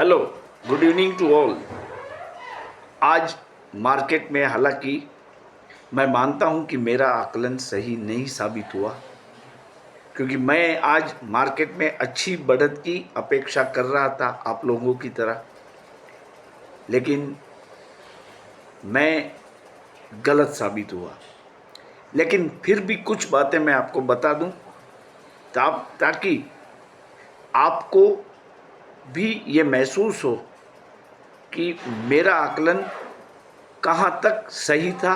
Hello, good evening to all. आज market में हालांकि मैं मानता हूं कि मेरा आकलन सही नहीं साबित हुआ, क्योंकि मैं आज मार्केट में अच्छी बढ़त की अपेक्षा कर रहा था आप लोगों की तरह, लेकिन मैं गलत साबित हुआ। लेकिन फिर भी कुछ बातें मैं आपको बता दूं ताकि आपको भी ये महसूस हो कि मेरा आकलन कहाँ तक सही था।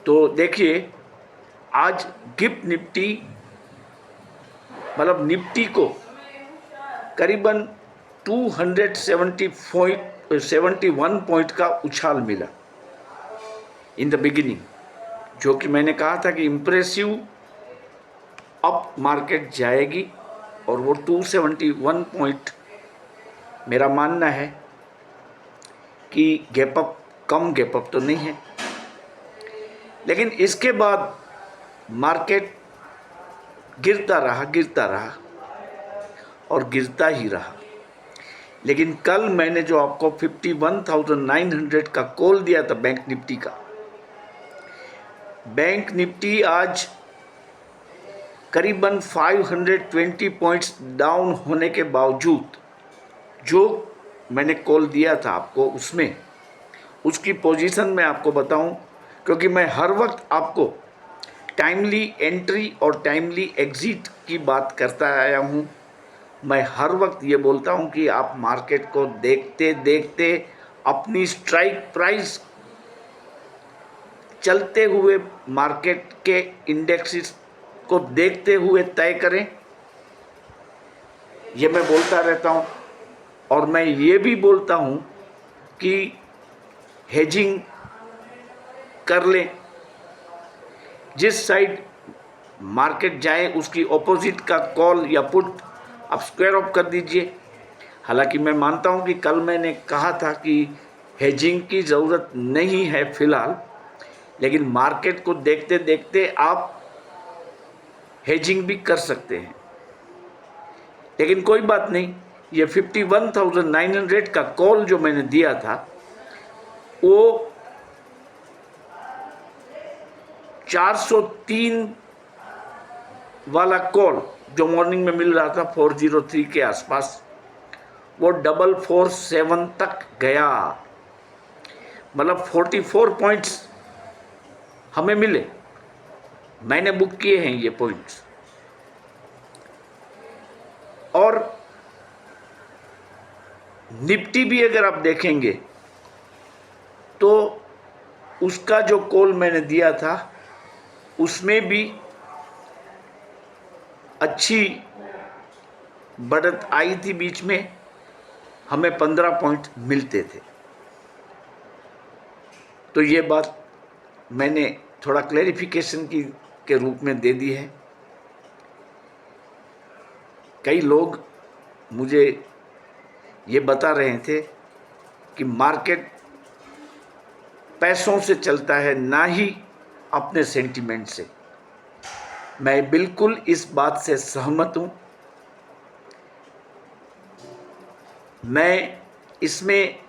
तो देखिए, आज गिफ्ट निफ्टी मतलब निफ्टी को करीबन 271 पॉइंट का उछाल मिला इन द बिगिनिंग, जो कि मैंने कहा था कि इम्प्रेसिव अप मार्केट जाएगी, और वो 271 पॉइंट मेरा मानना है कि कम गैप अप तो नहीं है। लेकिन इसके बाद मार्केट गिरता रहा और गिरता ही रहा। लेकिन कल मैंने जो आपको 51,900 का कॉल दिया था बैंक निफ्टी आज करीबन 520 पॉइंट्स डाउन होने के बावजूद जो मैंने कॉल दिया था आपको, उसमें उसकी पोजीशन मैं आपको बताऊं, क्योंकि मैं हर वक्त आपको टाइमली एंट्री और टाइमली एग्जिट की बात करता आया हूं। मैं हर वक्त ये बोलता हूं कि आप मार्केट को देखते देखते अपनी स्ट्राइक प्राइस चलते हुए मार्केट के इंडेक्सेस को देखते हुए तय करें। ये मैं बोलता रहता हूं, और मैं ये भी बोलता हूं कि हेजिंग कर लें। जिस साइड मार्केट जाए उसकी ऑपोजिट का कॉल या पुट आप स्क्वायर ऑफ कर दीजिए। हालांकि मैं मानता हूं कि कल मैंने कहा था कि हेजिंग की ज़रूरत नहीं है फ़िलहाल, लेकिन मार्केट को देखते देखते आप हेजिंग भी कर सकते हैं। लेकिन कोई बात नहीं, ये 51,900 का कॉल जो मैंने दिया था वो 403 वाला कॉल जो मॉर्निंग में मिल रहा था 403 के आसपास, वो 447 तक गया। मतलब 44 पॉइंट्स हमें मिले, मैंने बुक किए हैं ये पॉइंट्स। और निफ्टी भी अगर आप देखेंगे तो उसका जो कॉल मैंने दिया था उसमें भी अच्छी बढ़त आई थी, बीच में हमें 15 पॉइंट मिलते थे। तो ये बात मैंने थोड़ा क्लैरिफिकेशन के रूप में दे दी है। कई लोग मुझे ये बता रहे थे कि मार्केट पैसों से चलता है, ना ही अपने सेंटिमेंट से। मैं बिल्कुल इस बात से सहमत हूँ। मैं इसमें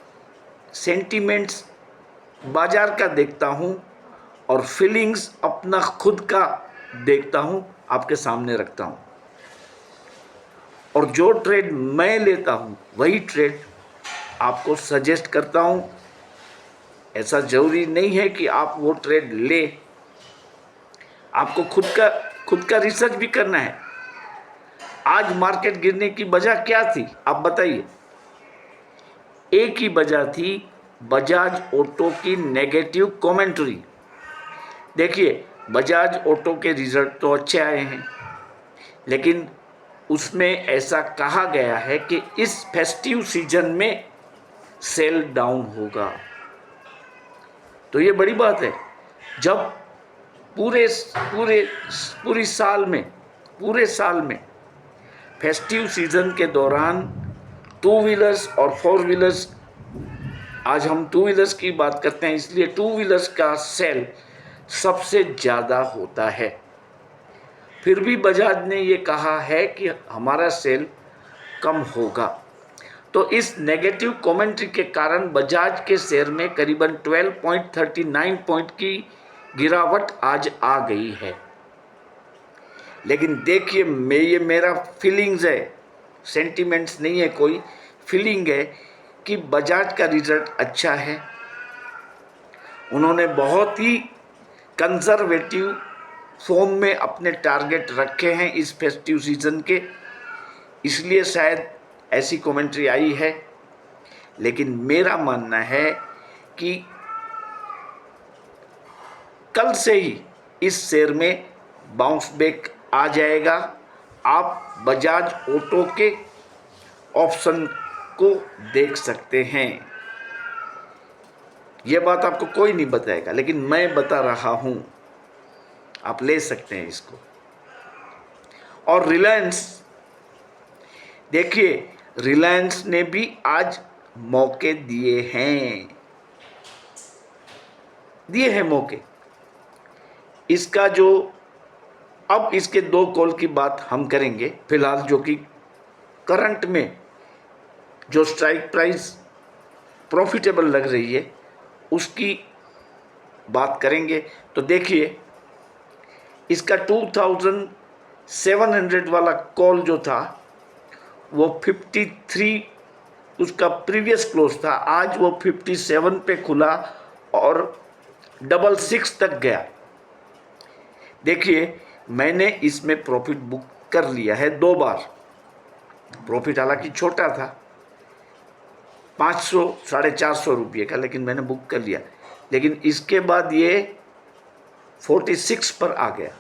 सेंटिमेंट्स बाजार का देखता हूँ और फीलिंग्स अपना खुद का देखता हूँ, आपके सामने रखता हूँ। और जो ट्रेड मैं लेता हूँ वही ट्रेड आपको सजेस्ट करता हूँ। ऐसा ज़रूरी नहीं है कि आप वो ट्रेड ले, आपको खुद का रिसर्च भी करना है। आज मार्केट गिरने की वजह क्या थी आप बताइए। एक ही वजह थी, बजाज ऑटो की नेगेटिव कमेंट्री। देखिए, बजाज ऑटो के रिजल्ट तो अच्छे आए हैं, लेकिन उसमें ऐसा कहा गया है कि इस फेस्टिव सीजन में सेल डाउन होगा। तो ये बड़ी बात है। जब पूरे साल में फेस्टिव सीजन के दौरान टू व्हीलर्स और फोर व्हीलर्स, आज हम टू व्हीलर्स की बात करते हैं इसलिए टू व्हीलर्स का सेल सबसे ज़्यादा होता है। फिर भी बजाज ने ये कहा है कि हमारा सेल कम होगा। तो इस नेगेटिव कमेंट्री के कारण बजाज के शेयर में करीबन 12.39 पॉइंट की गिरावट आज आ गई है। लेकिन देखिए, ये मेरा फीलिंग्स है, सेंटिमेंट्स नहीं है, कोई फीलिंग है कि बजाज का रिजल्ट अच्छा है। उन्होंने बहुत ही कंजर्वेटिव फॉर्म में अपने टारगेट रखे हैं इस फेस्टिव सीजन के, इसलिए शायद ऐसी कमेंट्री आई है। लेकिन मेरा मानना है कि कल से ही इस शेयर में बाउंस बैक आ जाएगा। आप बजाज ऑटो के ऑप्शन को देख सकते हैं। यह बात आपको कोई नहीं बताएगा, लेकिन मैं बता रहा हूं, आप ले सकते हैं इसको। और रिलायंस, देखिए रिलायंस ने भी आज मौके दिए हैं मौके। इसका जो अब इसके 2 कॉल की बात हम करेंगे फिलहाल, जो कि करंट में जो स्ट्राइक प्राइस प्रॉफिटेबल लग रही है उसकी बात करेंगे। तो देखिए, इसका 2700 वाला कॉल जो था वो 53 उसका प्रीवियस क्लोज था, आज वो 57 पे खुला और 66 तक गया। देखिए, मैंने इसमें प्रॉफिट बुक कर लिया है 2 बार। प्रॉफिट हालांकि छोटा था, 500 450 रुपये का, लेकिन मैंने बुक कर लिया। लेकिन इसके बाद ये 46 पर आ गया,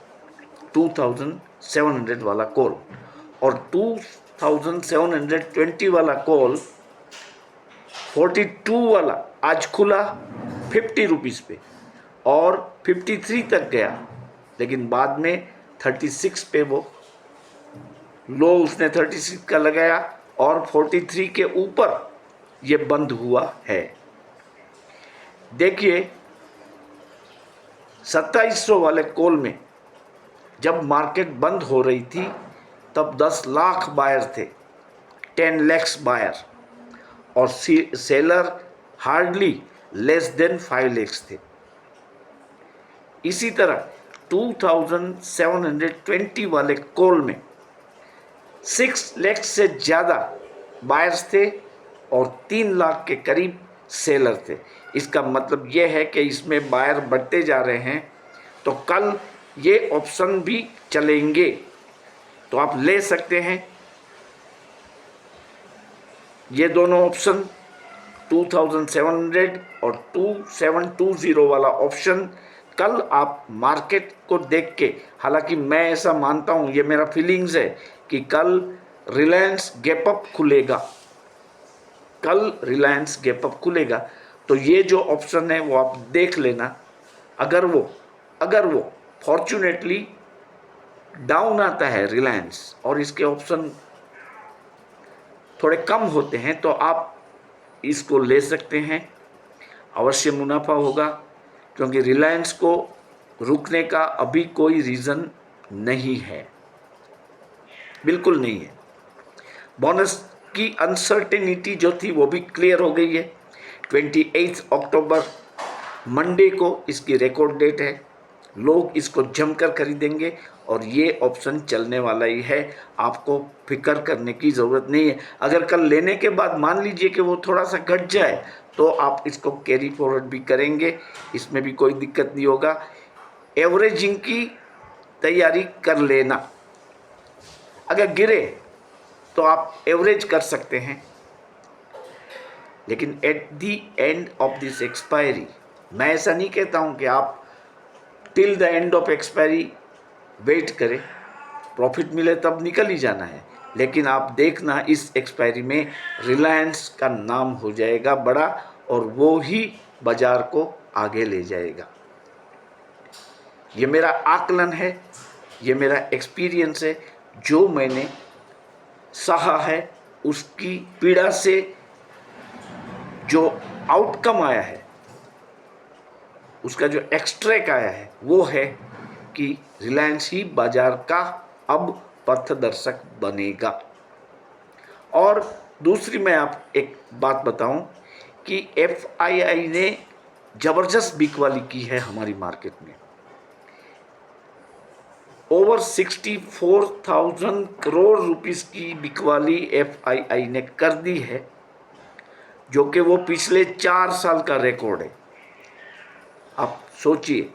2700 वाला कॉल, और 2720 वाला कॉल 42 वाला आज खुला 50 रुपीज़ पे और 53 तक गया। लेकिन बाद में 36 पे वो लो उसने 36 का लगाया और 43 के ऊपर ये बंद हुआ है। देखिए, 2700 वाले कॉल में जब मार्केट बंद हो रही थी तब 10 लाख बायर थे, 10 lakhs बायर, और seller hardly less than 5 lakhs थे। इसी तरह 2720 वाले कॉल में 6 lakhs से ज़्यादा बायर्स थे और 3 लाख के करीब सेलर थे। इसका मतलब यह है कि इसमें बायर बढ़ते जा रहे हैं, तो कल ये ऑप्शन भी चलेंगे, तो आप ले सकते हैं ये दोनों ऑप्शन, 2700 और 2720 वाला ऑप्शन। कल आप मार्केट को देख के, हालांकि मैं ऐसा मानता हूँ, ये मेरा फीलिंग्स है कि कल रिलायंस गैप अप खुलेगा, कल रिलायंस गैप अप खुलेगा। तो ये जो ऑप्शन है वो आप देख लेना। अगर वो फॉर्चुनेटली डाउन आता है रिलायंस और इसके ऑप्शन थोड़े कम होते हैं, तो आप इसको ले सकते हैं, अवश्य मुनाफा होगा, क्योंकि रिलायंस को रुकने का अभी कोई रीज़न नहीं है, बिल्कुल नहीं है। बोनस की अनसर्टेनिटी जो थी वो भी क्लियर हो गई है। 28 अक्टूबर मंडे को इसकी रिकॉर्ड डेट है, लोग इसको जमकर खरीदेंगे और ये ऑप्शन चलने वाला ही है, आपको फिक्र करने की ज़रूरत नहीं है। अगर कल लेने के बाद मान लीजिए कि वो थोड़ा सा घट जाए तो आप इसको कैरी फॉरवर्ड भी करेंगे, इसमें भी कोई दिक्कत नहीं होगा। एवरेजिंग की तैयारी कर लेना, अगर गिरे तो आप एवरेज कर सकते हैं, लेकिन at the end of this expiry, मैं ऐसा नहीं कहता हूं कि आप till the end of expiry wait करें, प्रॉफिट मिले तब निकल ही जाना है। लेकिन आप देखना इस एक्सपायरी में रिलायंस का नाम हो जाएगा बड़ा और वो ही बाजार को आगे ले जाएगा। ये मेरा आकलन है, ये मेरा एक्सपीरियंस है, जो मैंने सहा है उसकी पीड़ा से जो आउटकम आया है, उसका जो एक्सट्रैक्ट आया है वो है कि रिलायंस ही बाजार का अब पथदर्शक बनेगा। और दूसरी मैं आप एक बात बताऊं कि FII ने ज़बरदस्त बिकवाली की है हमारी मार्केट में। ओवर 64,000 करोड़ रुपीस की बिकवाली FII ने कर दी है, जो कि वो पिछले 4 साल का रिकॉर्ड है। आप सोचिए,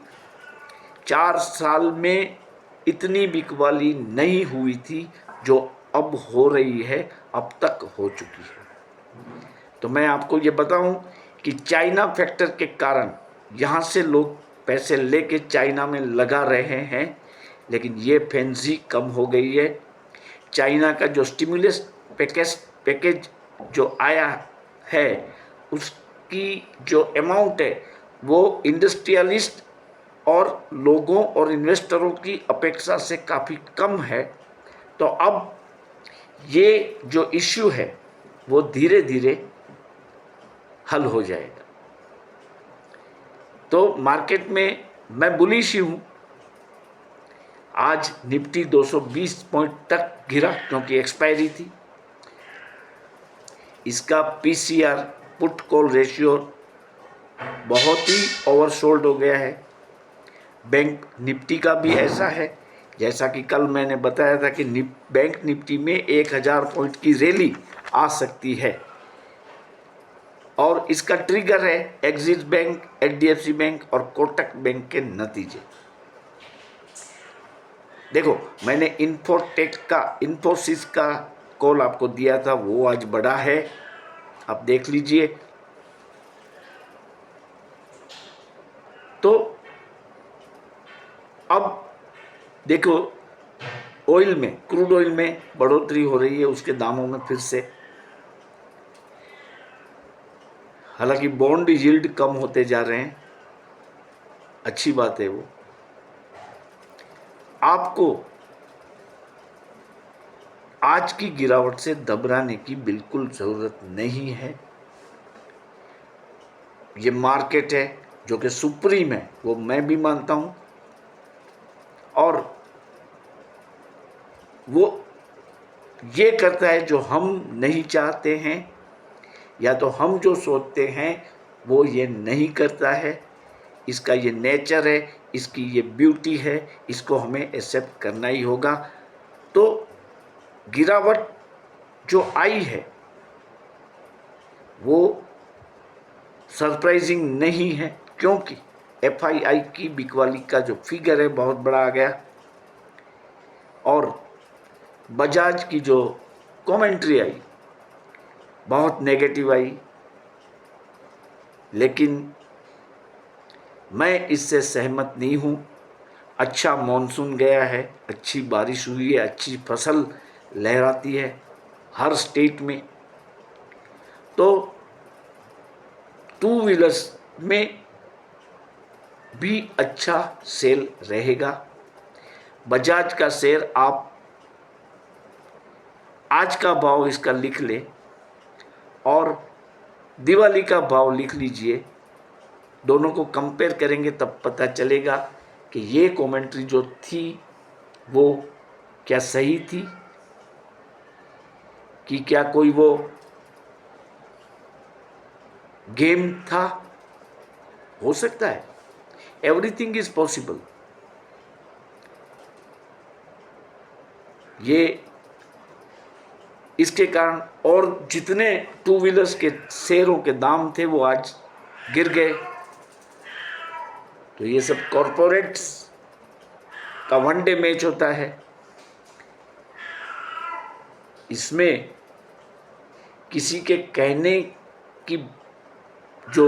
4 साल में इतनी बिकवाली नहीं हुई थी जो अब हो रही है, अब तक हो चुकी है। तो मैं आपको ये बताऊं कि चाइना फैक्टर के कारण यहाँ से लोग पैसे लेके चाइना में लगा रहे हैं, लेकिन ये फैंसी कम हो गई है। चाइना का जो स्टिमुलस पैकेज जो आया है, उसकी जो अमाउंट है वो इंडस्ट्रियलिस्ट और लोगों और इन्वेस्टरों की अपेक्षा से काफ़ी कम है। तो अब ये जो इश्यू है वो धीरे धीरे हल हो जाएगा। तो मार्केट में मैं बुलिश ही हूँ। आज निफ्टी 220 पॉइंट तक गिरा क्योंकि एक्सपायरी थी। इसका PCR पुट कॉल रेशियो बहुत ही ओवरसोल्ड हो गया है। बैंक निफ्टी का भी ऐसा है, जैसा कि कल मैंने बताया था कि बैंक निफ्टी में 1000 पॉइंट की रैली आ सकती है, और इसका ट्रिगर है एक्सिस बैंक, HDFC बैंक और कोटक बैंक के नतीजे। देखो, मैंने इन्फोसिस का कॉल आपको दिया था, वो आज बढ़ा है, आप देख लीजिए। तो अब देखो, ऑयल में, क्रूड ऑयल में बढ़ोतरी हो रही है, उसके दामों में फिर से। हालांकि बॉन्ड यील्ड कम होते जा रहे हैं, अच्छी बात है वो। आपको आज की गिरावट से घबराने की बिल्कुल ज़रूरत नहीं है। ये मार्केट है जो कि सुप्रीम है, वो मैं भी मानता हूँ, और वो ये करता है जो हम नहीं चाहते हैं, या तो हम जो सोचते हैं वो ये नहीं करता है। इसका ये नेचर है, इसकी ये ब्यूटी है, इसको हमें एक्सेप्ट करना ही होगा। तो गिरावट जो आई है वो सरप्राइजिंग नहीं है, क्योंकि FII की बिकवाली का जो फिगर है बहुत बड़ा आ गया, और बजाज की जो कमेंट्री आई बहुत नेगेटिव आई। लेकिन मैं इससे सहमत नहीं हूँ। अच्छा मॉनसून गया है, अच्छी बारिश हुई है, अच्छी फसल लहराती है हर स्टेट में। तो टू व्हीलर्स में भी अच्छा सेल रहेगा। बजाज का शेयर आप आज का भाव इसका लिख ले और दिवाली का भाव लिख लीजिए, दोनों को कंपेयर करेंगे तब पता चलेगा कि ये कमेंट्री जो थी वो क्या सही थी, कि क्या कोई वो गेम था। हो सकता है, एवरीथिंग इज पॉसिबल। ये इसके कारण और जितने टू व्हीलर्स के शेयरों के दाम थे वो आज गिर गए। तो ये सब कॉरपोरेट्स का वनडे मैच होता है, इसमें किसी के कहने की जो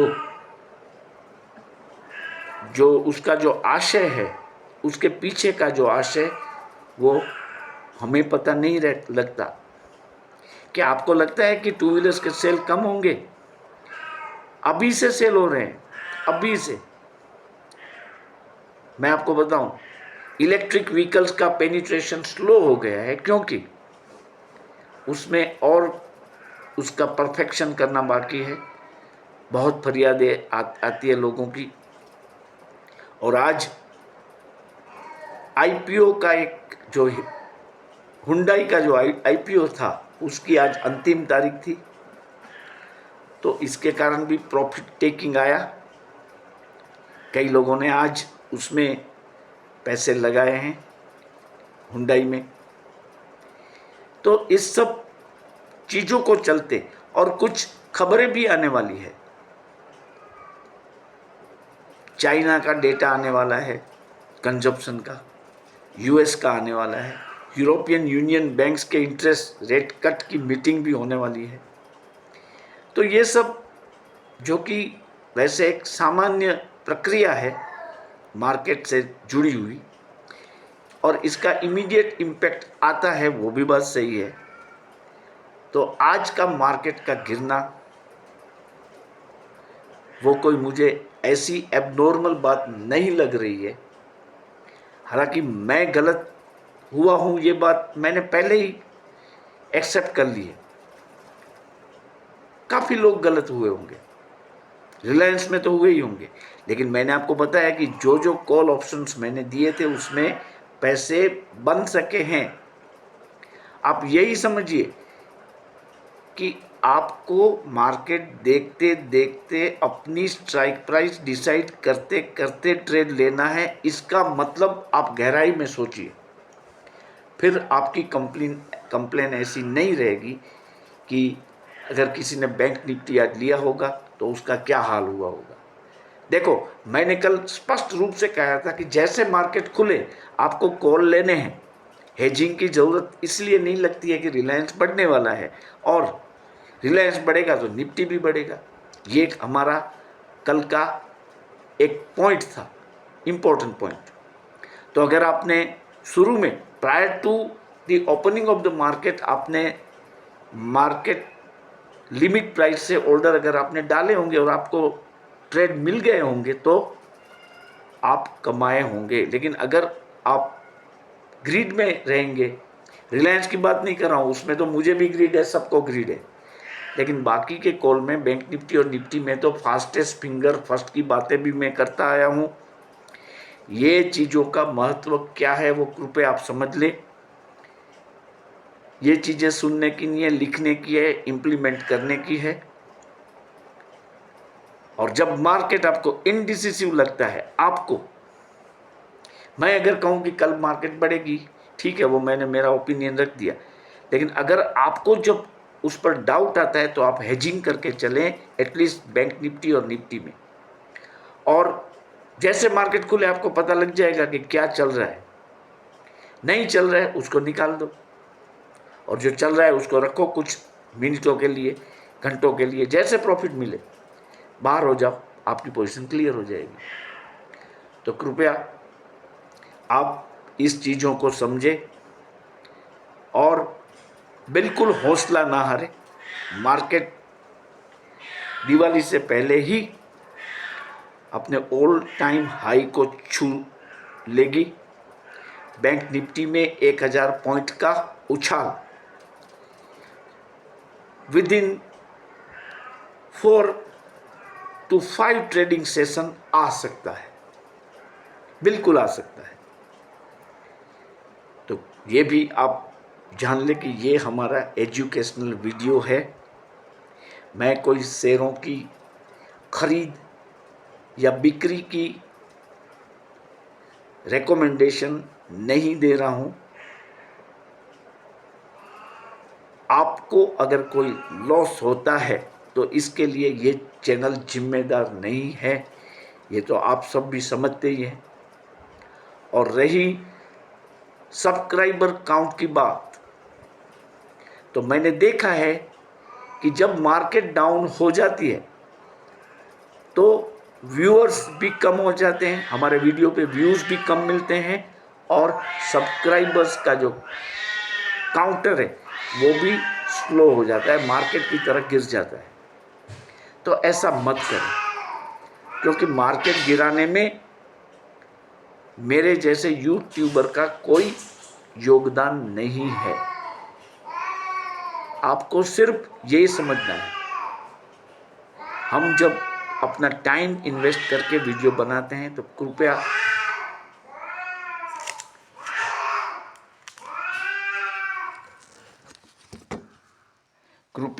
उसका जो आशय है, उसके पीछे का जो आशय, वो हमें पता नहीं लगता। क्या आपको लगता है कि टू व्हीलर्स के सेल कम होंगे? अभी से सेल हो रहे हैं, अभी से। मैं आपको बताऊं, इलेक्ट्रिक व्हीकल्स का पेनिट्रेशन स्लो हो गया है, क्योंकि उसमें और उसका परफेक्शन करना बाकी है। बहुत फरियादें आती है लोगों की। और आज IPO का एक जो हुंडई का जो IPO था, उसकी आज अंतिम तारीख थी, तो इसके कारण भी प्रॉफिट टेकिंग आया। कई लोगों ने आज उसमें पैसे लगाए हैं, हुंडई में। तो इस सब चीज़ों को चलते और कुछ खबरें भी आने वाली है। चाइना का डेटा आने वाला है कंजप्शन का, यूएस का आने वाला है, यूरोपियन यूनियन बैंक्स के इंटरेस्ट रेट कट की मीटिंग भी होने वाली है। तो ये सब जो कि वैसे एक सामान्य प्रक्रिया है मार्केट से जुड़ी हुई, और इसका इमीडिएट इम्पैक्ट आता है, वो भी बात सही है। तो आज का मार्केट का गिरना वो कोई मुझे ऐसी एबनॉर्मल बात नहीं लग रही है। हालांकि मैं गलत हुआ हूँ, ये बात मैंने पहले ही एक्सेप्ट कर ली है। काफ़ी लोग गलत हुए होंगे, रिलायंस में तो हुए ही होंगे, लेकिन मैंने आपको बताया कि जो जो कॉल ऑप्शंस मैंने दिए थे उसमें पैसे बन सके हैं। आप यही समझिए कि आपको मार्केट देखते देखते अपनी स्ट्राइक प्राइस डिसाइड करते करते ट्रेड लेना है। इसका मतलब आप गहराई में सोचिए, फिर आपकी कंप्लेन ऐसी नहीं रहेगी कि अगर किसी ने बैंक निफ्टी आज लिया होगा तो उसका क्या हाल हुआ होगा। देखो, मैंने कल स्पष्ट रूप से कहा था कि जैसे मार्केट खुले आपको कॉल लेने हैं। हेजिंग की ज़रूरत इसलिए नहीं लगती है कि रिलायंस बढ़ने वाला है, और रिलायंस बढ़ेगा तो निफ्टी भी बढ़ेगा। ये एक हमारा कल का एक पॉइंट था, इम्पोर्टेंट पॉइंट। तो अगर आपने शुरू में prior to the opening of the market आपने मार्केट लिमिट प्राइस से ऑर्डर अगर आपने डाले होंगे और आपको ट्रेड मिल गए होंगे तो आप कमाए होंगे। लेकिन अगर आप ग्रीड में रहेंगे, रिलायंस की बात नहीं कर रहा हूँ, उसमें तो मुझे भी ग्रीड है, सबको ग्रीड है, लेकिन बाकी के कॉल में बैंक निफ्टी और निफ्टी में तो फास्टेस्ट फिंगर फर्स्ट की बातें भी मैं करता आया हूँ। ये चीज़ों का महत्व क्या है वो कृपया आप समझ लें। ये चीज़ें सुनने की नहीं है, लिखने की है, इम्प्लीमेंट करने की है। और जब मार्केट आपको इनडिसिसिव लगता है, आपको, मैं अगर कहूँ कि कल मार्केट बढ़ेगी, ठीक है, वो मैंने मेरा ओपिनियन रख दिया, लेकिन अगर आपको जब उस पर डाउट आता है तो आप हेजिंग करके चलें, एटलीस्ट बैंक निफ्टी और निफ्टी में। और जैसे मार्केट खुले आपको पता लग जाएगा कि क्या चल रहा है, नहीं चल रहा है उसको निकाल दो, और जो चल रहा है उसको रखो कुछ मिनटों के लिए, घंटों के लिए, जैसे प्रॉफिट मिले बाहर हो जाओ, आपकी पोजीशन क्लियर हो जाएगी। तो कृपया आप इस चीज़ों को समझें और बिल्कुल हौसला ना हारे। मार्केट दिवाली से पहले ही अपने ऑल टाइम हाई को छू लेगी। बैंक निफ्टी में 1000 पॉइंट का उछाल within 4 to 5 trading session आ सकता है, बिल्कुल आ सकता है। तो ये भी आप जान लें कि ये हमारा एजुकेशनल वीडियो है। मैं कोई शेयरों की खरीद या बिक्री की रिकमेंडेशन नहीं दे रहा हूँ। आपको अगर कोई लॉस होता है तो इसके लिए ये चैनल जिम्मेदार नहीं है, ये तो आप सब भी समझते ही हैं। और रही सब्सक्राइबर काउंट की बात, तो मैंने देखा है कि जब मार्केट डाउन हो जाती है तो व्यूअर्स भी कम हो जाते हैं, हमारे वीडियो पे व्यूज़ भी कम मिलते हैं, और सब्सक्राइबर्स का जो काउंटर है वो भी स्लो हो जाता है, मार्केट की तरह गिर जाता है। तो ऐसा मत करें, क्योंकि मार्केट गिराने में मेरे जैसे यूट्यूबर का कोई योगदान नहीं है। आपको सिर्फ यही समझना है, हम जब अपना टाइम इन्वेस्ट करके वीडियो बनाते हैं तो कृपया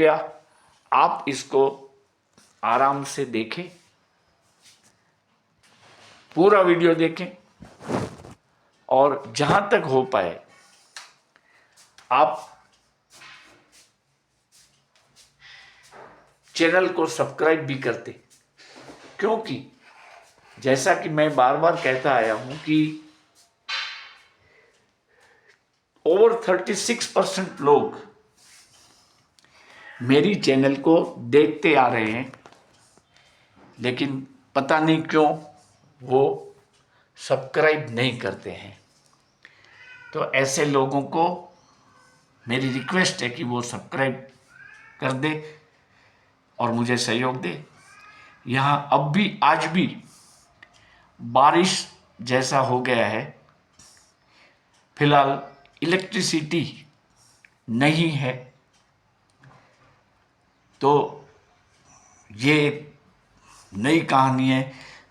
कृपया आप इसको आराम से देखें, पूरा वीडियो देखें और जहां तक हो पाए आप चैनल को सब्सक्राइब भी करते, क्योंकि जैसा कि मैं बार बार कहता आया हूं कि ओवर 36% लोग मेरी चैनल को देखते आ रहे हैं, लेकिन पता नहीं क्यों वो सब्सक्राइब नहीं करते हैं। तो ऐसे लोगों को मेरी रिक्वेस्ट है कि वो सब्सक्राइब कर दे और मुझे सहयोग दे। यहाँ अब भी आज भी बारिश जैसा हो गया है, फिलहाल इलेक्ट्रिसिटी नहीं है, तो ये एक नई कहानी है,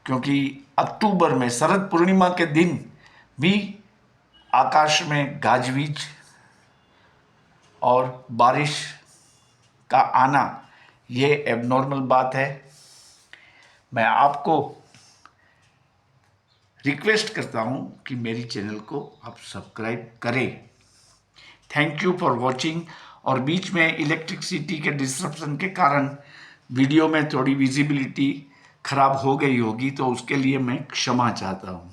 क्योंकि अक्टूबर में शरद पूर्णिमा के दिन भी आकाश में गाजवीज और बारिश का आना ये एबनॉर्मल बात है। मैं आपको रिक्वेस्ट करता हूं कि मेरी चैनल को आप सब्सक्राइब करें। Thank you for watching. और बीच में इलेक्ट्रिसिटी के डिस्ट्रप्शन के कारण वीडियो में थोड़ी विजिबिलिटी खराब हो गई होगी, तो उसके लिए मैं क्षमा चाहता हूं।